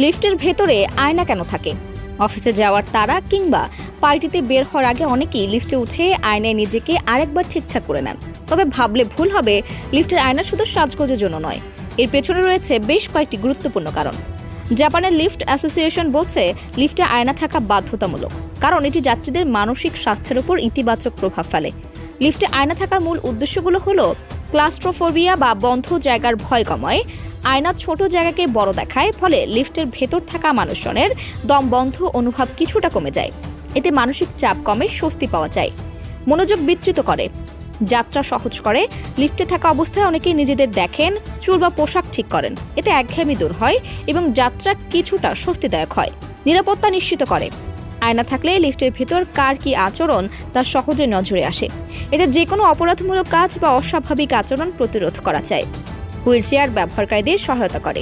লিফটের ভেতরে আয়না কেন থাকে? অফিসে যাওয়ার তাড়া কিংবা পার্টিতে বের হওয়ার আগে অনেকেই লিফটে উঠে আয়নায় নিজেকে আরেকবার ঠিকঠাক করে নেন। তবে ভাবলে ভুল হবে, লিফটের আয়না শুধু সাজগোজের জন্য নয়, এর পেছনে রয়েছে বেশ কয়েকটি গুরুত্বপূর্ণ কারণ। জাপানের লিফট অ্যাসোসিয়েশন বলছে লিফটে আয়না থাকা বাধ্যতামূলক, কারণ এটি যাত্রীদের মানসিক স্বাস্থ্যের উপর ইতিবাচক প্রভাব ফেলে। লিফটে আয়না থাকার মূল উদ্দেশ্যগুলো হলো ক্লাস্ট্রোফোবিয়া বা বন্ধ জায়গার ভয় কমায়, আয়না ছোট জায়গাকে বড় দেখায়, ফলে লিফটের ভেতর থাকা মানুষজনের দম বন্ধ অনুভব কিছুটা কমে যায়। এতে মানসিক চাপ কমে, স্বস্তি পাওয়া যায়। মনোযোগ বিচ্যুত করে, যাত্রা সহজ করে। লিফটে থাকা অবস্থায় অনেকেই নিজেদের দেখেন, চুল বা পোশাক ঠিক করেন। এতে একঘেয়েমি দূর হয় এবং যাত্রা কিছুটা স্বস্তিদায়ক হয়। নিরাপত্তা নিশ্চিত করে, আয়না থাকলে লিফটের ভেতর কার কি আচরণ তা সহজে নজরে আসে। এতে যে কোনো অপরাধমূলক কাজ বা অস্বাভাবিক আচরণ প্রতিরোধ করা যায়। হুইলচেয়ার ব্যবহারকারীদের সহায়তা করে,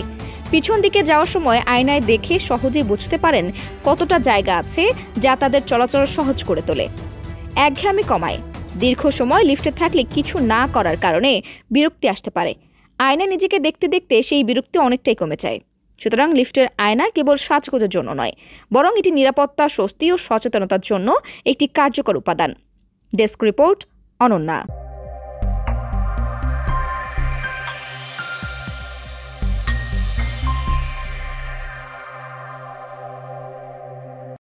পিছন দিকে যাওয়ার সময় আয়নায় দেখে সহজেই বুঝতে পারেন কতটা জায়গা আছে, যা তাদের চলাচল সহজ করে তোলে। একঘেয়েমি কমায়, দীর্ঘ সময় লিফটে থাকলে কিছু না করার কারণে বিরক্তি আসতে পারে। আয়নায় নিজেকে দেখতে দেখতে সেই বিরক্তি অনেকটাই কমে যায়। সুতরাং লিফটের আয়না কেবল সাজগোজের জন্য নয়, বরং এটি নিরাপত্তা, স্বস্তি ও সচেতনতার জন্য একটি কার্যকর উপাদান। Desk report, Ananya.